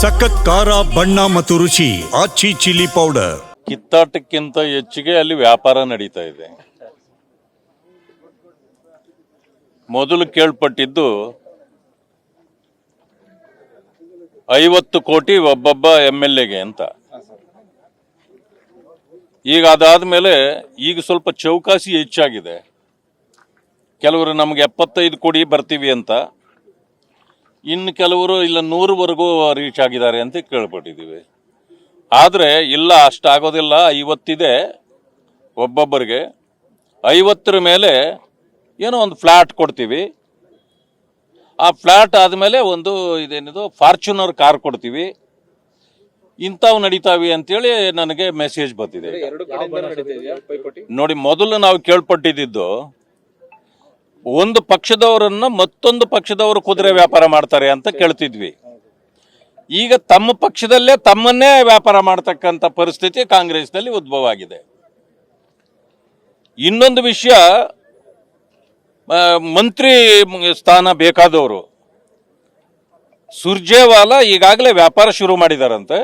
ಸಖತ್ ಖಾರ ಬಣ್ಣ ಮತ್ತು ರುಚಿ ಆಚಿ ಚಿಲ್ಲಿ ಪೌಡರ್. ಕಿತ್ತಾಟಕ್ಕಿಂತ ಹೆಚ್ಚಿಗೆ ಅಲ್ಲಿ ವ್ಯಾಪಾರ ನಡೀತಾ ಇದೆ. ಮೊದಲು ಕೇಳ್ಪಟ್ಟಿದ್ದು 50 ಕೋಟಿ ಒಬ್ಬೊಬ್ಬ MLAಗೆ ಅಂತ. ಈಗ ಅದಾದ್ಮೇಲೆ ಈಗ ಸ್ವಲ್ಪ ಚೌಕಾಸಿ ಹೆಚ್ಚಾಗಿದೆ. ಕೆಲವರು ನಮ್ಗೆ 75 ಕೋಟಿ ಬರ್ತೀವಿ ಅಂತ, ಇನ್ನು ಕೆಲವರು ಇಲ್ಲ 100ವರೆಗೂ ರೀಚ್ ಆಗಿದ್ದಾರೆ ಅಂತ ಕೇಳ್ಪಟ್ಟಿದ್ದೀವಿ. ಆದರೆ ಇಲ್ಲ, ಅಷ್ಟಾಗೋದಿಲ್ಲ, 50 ಇದೆ ಒಬ್ಬೊಬ್ಬರಿಗೆ. 50ರ ಮೇಲೆ ಏನೋ ಒಂದು ಫ್ಲಾಟ್ ಕೊಡ್ತೀವಿ, ಆ ಫ್ಲಾಟ್ ಆದಮೇಲೆ ಒಂದು ಇದೇನಿದು ಫಾರ್ಚುನರ್ ಕಾರ್ ಕೊಡ್ತೀವಿ, ಇಂಥವು ನಡೀತಾವೆ ಅಂತೇಳಿ ನನಗೆ ಮೆಸೇಜ್ ಬರ್ತಿದೆ. ನೋಡಿ, ಮೊದಲು ನಾವು ಕೇಳ್ಪಟ್ಟಿದ್ದು ಒಂದು ಪಕ್ಷದವರನ್ನ ಮತ್ತೊಂದು ಪಕ್ಷದವರು ಕುದುರೆ ವ್ಯಾಪಾರ ಮಾಡ್ತಾರೆ ಅಂತ ಕೇಳ್ತಿದ್ವಿ. ಈಗ ತಮ್ಮ ಪಕ್ಷದಲ್ಲೇ ತಮ್ಮನ್ನೇ ವ್ಯಾಪಾರ ಮಾಡ್ತಕ್ಕಂಥ ಪರಿಸ್ಥಿತಿ ಕಾಂಗ್ರೆಸ್ನಲ್ಲಿ ಉದ್ಭವ ಆಗಿದೆ. ಇನ್ನೊಂದು ವಿಷಯ, ಮಂತ್ರಿ ಸ್ಥಾನ ಬೇಕಾದವರು ಸುರ್ಜೇವಾಲಾ ಈಗಾಗಲೇ ವ್ಯಾಪಾರ ಶುರು ಮಾಡಿದಾರಂತೆ.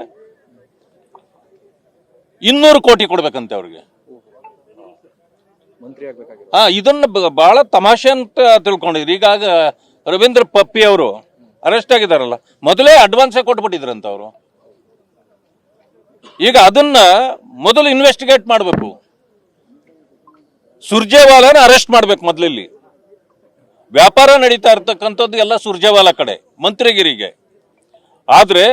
200 ಕೋಟಿ ಕೊಡ್ಬೇಕಂತೆ ಅವ್ರಿಗೆ. ಇದನ್ನ ಬಹಳ ತಮಾಷೆ ಅಂತ ತಿಳ್ಕೊಂಡಿದ್ರು. ಈಗಾಗ ರವೀಂದ್ರ ಪಪ್ಪಿ ಅವರು ಅರೆಸ್ಟ್ ಆಗಿದಾರಲ್ಲ, ಮೊದಲೇ ಅಡ್ವಾನ್ಸ್ ಕೊಟ್ಬಿಟ್ಟಿದ್ರಂತ ಅವರು. ಈಗ ಅದನ್ನ ಮೊದಲು ಇನ್ವೆಸ್ಟಿಗೇಟ್ ಮಾಡಬೇಕು, ಸುರ್ಜೇವಾಲಾನ ಅರೆಸ್ಟ್ ಮಾಡ್ಬೇಕು ಮೊದಲಲ್ಲಿ. ವ್ಯಾಪಾರ ನಡೀತಾ ಇರ್ತಕ್ಕಂಥದ್ದು ಎಲ್ಲ ಸುರ್ಜೇವಾಲಾ ಕಡೆ, ಮಂತ್ರಿಗಿರಿಗೆ. ಆದ್ರೆ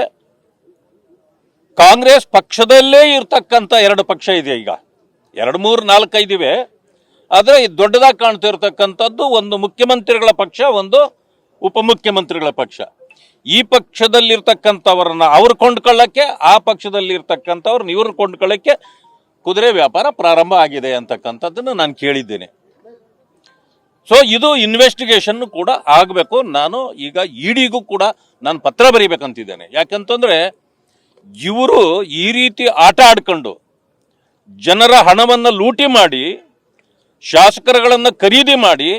ಕಾಂಗ್ರೆಸ್ ಪಕ್ಷದಲ್ಲೇ ಇರ್ತಕ್ಕಂಥ 2 ಪಕ್ಷ ಇದೆ. ಈಗ 2, 3, 4, 5 ಇವೆ. ಆದ್ರೆ ದೊಡ್ಡದಾಗಿ ಕಾಣ್ತಿರ್ತಕ್ಕಂಥದ್ದು ಒಂದು ಮುಖ್ಯಮಂತ್ರಿಗಳ ಪಕ್ಷ, ಒಂದು ಉಪಮುಖ್ಯಮಂತ್ರಿಗಳ ಪಕ್ಷ. ಈ ಪಕ್ಷದಲ್ಲಿರ್ತಕ್ಕಂಥವ್ರನ್ನ ಅವ್ರು ಕೊಂಡ್ಕೊಳ್ಳಕ್ಕೆ, ಆ ಪಕ್ಷದಲ್ಲಿ ಇರ್ತಕ್ಕಂಥವ್ರನ್ನ ಇವ್ರನ್ನ ಕೊಂಡ್ಕೊಳ್ಳಕ್ಕೆ ಕುದುರೆ ವ್ಯಾಪಾರ ಪ್ರಾರಂಭ ಆಗಿದೆ ಅಂತಕ್ಕಂಥದ್ದನ್ನು ನಾನು ಕೇಳಿದ್ದೇನೆ. ಸೊ ಇದು ಇನ್ವೆಸ್ಟಿಗೇಷನ್ ಕೂಡ ಆಗಬೇಕು. ನಾನು ಈಗ ಇಡಿಗೂ ಕೂಡ ನಾನು ಪತ್ರ ಬರೀಬೇಕಂತಿದ್ದೇನೆ. ಯಾಕಂತಂದ್ರೆ ಇವರು ಈ ರೀತಿ ಆಟ ಆಡ್ಕೊಂಡು ಜನರ ಹಣವನ್ನು ಲೂಟಿ ಮಾಡಿ, ಶಾಸಕರುಗಳನ್ನು ಖರೀದಿ ಮಾಡಿ,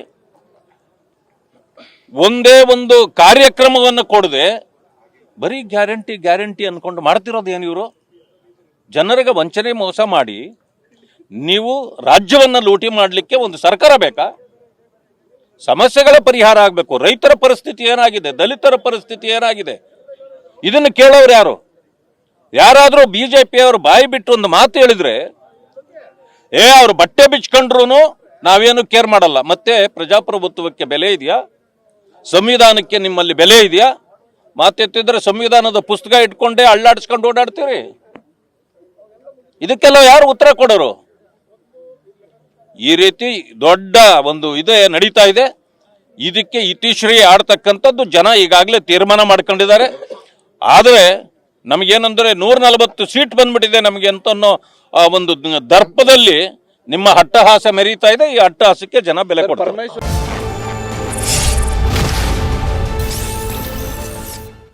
ಒಂದೇ ಒಂದು ಕಾರ್ಯಕ್ರಮವನ್ನು ಕೊಡದೆ ಬರೀ ಗ್ಯಾರಂಟಿ ಅನ್ಕೊಂಡು ಮಾಡ್ತಿರೋದೇನು ಇವರು? ಜನರಿಗೆ ವಂಚನೆ ಮೋಸ ಮಾಡಿ ನೀವು ರಾಜ್ಯವನ್ನು ಲೂಟಿ ಮಾಡಲಿಕ್ಕೆ ಒಂದು ಸರ್ಕಾರ ಬೇಕಾ? ಸಮಸ್ಯೆಗಳ ಪರಿಹಾರ ಆಗಬೇಕು. ರೈತರ ಪರಿಸ್ಥಿತಿ ಏನಾಗಿದೆ, ದಲಿತರ ಪರಿಸ್ಥಿತಿ ಏನಾಗಿದೆ, ಇದನ್ನು ಕೇಳೋರು ಯಾರು? ಯಾರಾದರೂ BJP ಅವರು ಬಾಯಿ ಬಿಟ್ಟು ಒಂದು ಮಾತು ಹೇಳಿದ್ರೆ, ಅವ್ರು ಬಟ್ಟೆ ಬಿಚ್ಕೊಂಡ್ರು ನಾವೇನು ಕೇರ್ ಮಾಡಲ್ಲ. ಮತ್ತೆ ಪ್ರಜಾಪ್ರಭುತ್ವಕ್ಕೆ ಬೆಲೆ ಇದೆಯಾ? ಸಂವಿಧಾನಕ್ಕೆ ನಿಮ್ಮಲ್ಲಿ ಬೆಲೆ ಇದೆಯಾ? ಮಾತೆತ್ತಿದ್ರೆ ಸಂವಿಧಾನದ ಪುಸ್ತಕ ಇಟ್ಕೊಂಡೇ ಅಳ್ಳಾಡಿಸ್ಕೊಂಡು ಓಡಾಡ್ತೀರಿ. ಇದಕ್ಕೆಲ್ಲ ಯಾರು ಉತ್ತರ ಕೊಡೋರು? ಈ ರೀತಿ ದೊಡ್ಡ ಒಂದು ಇದೆ ನಡೀತಾ ಇದೆ. ಇದಕ್ಕೆ ಇತಿಶ್ರೀ ಆಡ್ತಕ್ಕಂಥದ್ದು ಜನ ಈಗಾಗಲೇ ತೀರ್ಮಾನ ಮಾಡ್ಕೊಂಡಿದ್ದಾರೆ. ಆದರೆ ನಮಗೇನಂದ್ರೆ 140 ಸೀಟ್ ಬಂದ್ಬಿಟ್ಟಿದೆ ನಮಗೆ ಅಂತ ಅನ್ನೋ ಒಂದು ದರ್ಪದಲ್ಲಿ ನಿಮ್ಮ ಅಟ್ಟಹಾಸ ಮೆರೀತಾ ಇದೆ. ಈ ಅಟ್ಟಹಾಸಕ್ಕೆ ಜನ ಬೆಲೆ ಕೊಡ್ತಾರೆ.